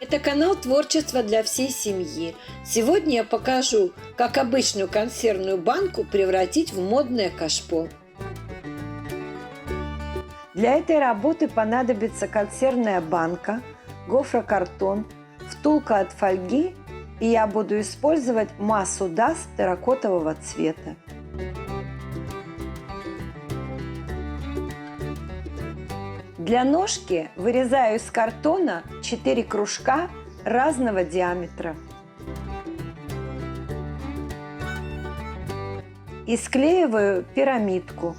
Это канал творчества для всей семьи. Сегодня я покажу, как обычную консервную банку превратить в модное кашпо. Для этой работы понадобится консервная банка, гофрокартон, втулка от фольги, и я буду использовать массу DAS терракотового цвета. Для ножки вырезаю из картона 4 кружка разного диаметра и склеиваю пирамидку.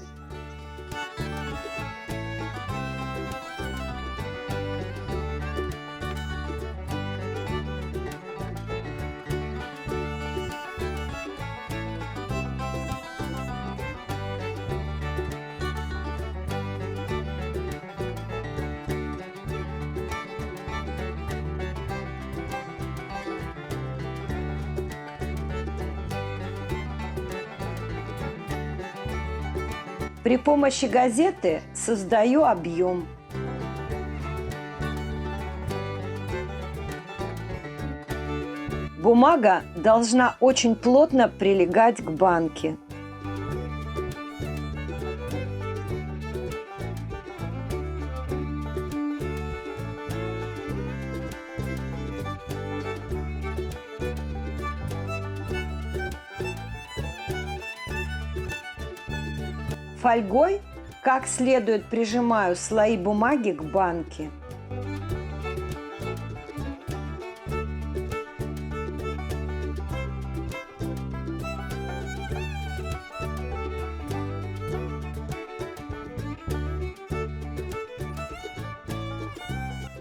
При помощи газеты создаю объем. Бумага должна очень плотно прилегать к банке. Фольгой как следует прижимаю слои бумаги к банке.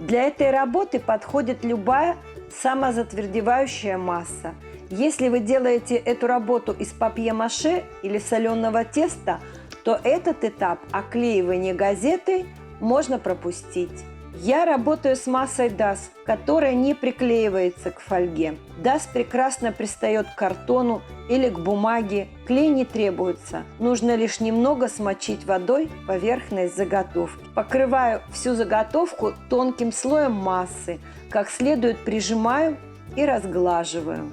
Для этой работы подходит любая самозатвердевающая масса. Если вы делаете эту работу из папье-маше или соленого теста, то этот этап оклеивания газетой можно пропустить. Я работаю с массой DAS, которая не приклеивается к фольге. DAS прекрасно пристает к картону или к бумаге, клей не требуется. Нужно лишь немного смочить водой поверхность заготовки. Покрываю всю заготовку тонким слоем массы, как следует прижимаю и разглаживаю.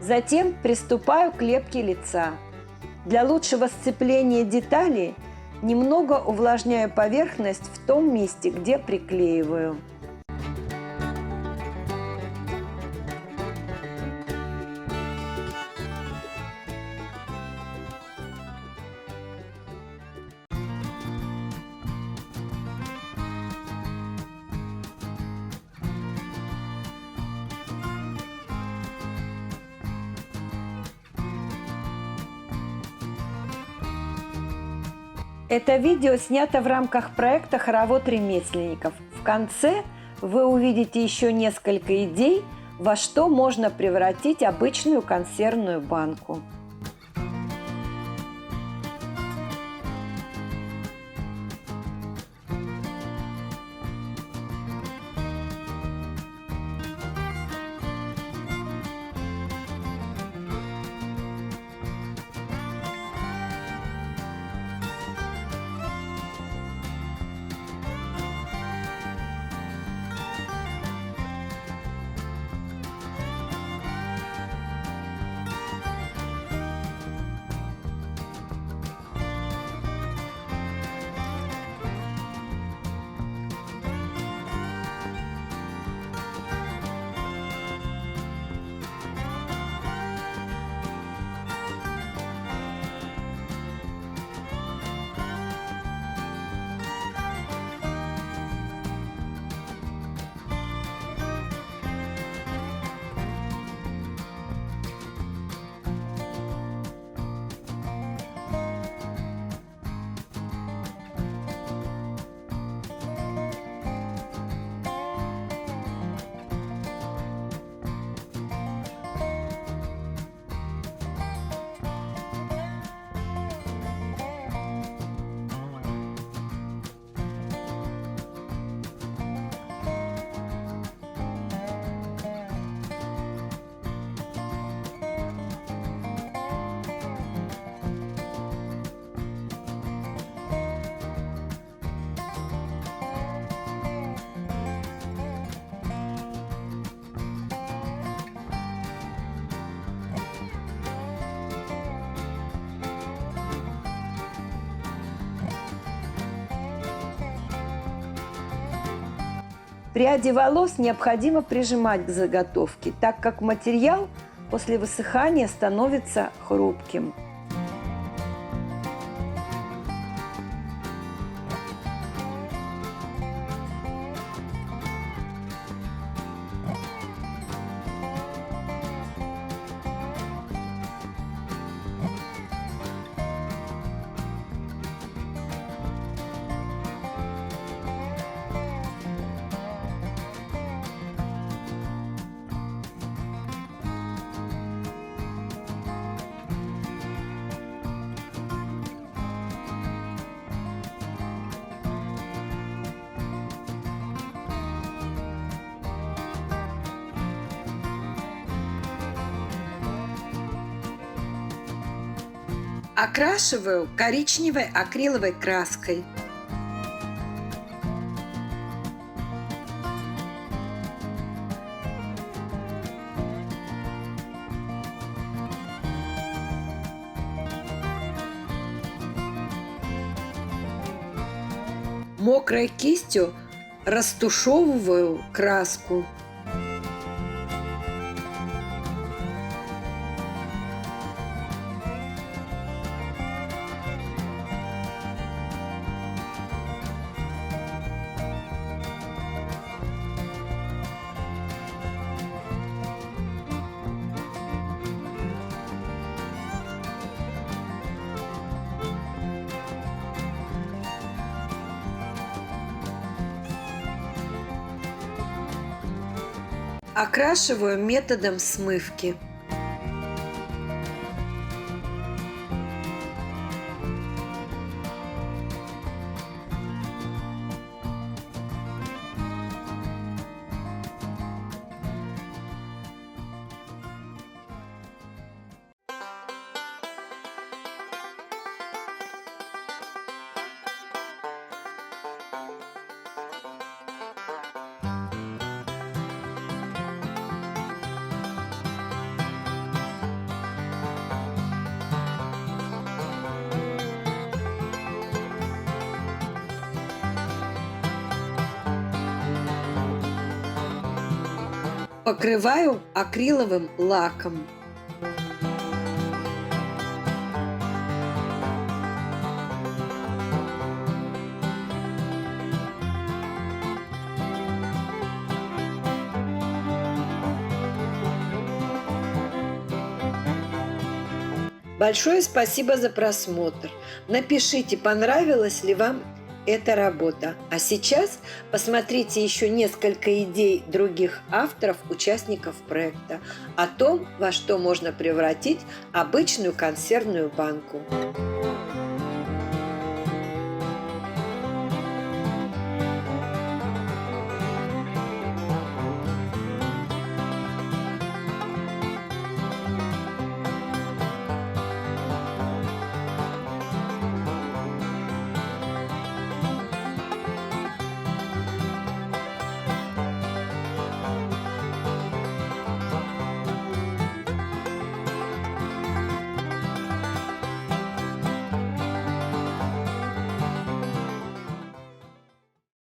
Затем приступаю к лепке лица. Для лучшего сцепления деталей немного увлажняю поверхность в том месте, где приклеиваю. Это видео снято в рамках проекта «Хоровод ремесленников». В конце вы увидите еще несколько идей, во что можно превратить обычную консервную банку. Пряди волос необходимо прижимать к заготовке, так как материал после высыхания становится хрупким. Окрашиваю коричневой акриловой краской. Мокрой кистью растушевываю краску. Окрашиваю методом смывки. Покрываю акриловым лаком. Большое спасибо за просмотр. Напишите, понравилась ли вам эта работа. А сейчас посмотрите еще несколько идей других авторов, участников проекта, о том, во что можно превратить обычную консервную банку.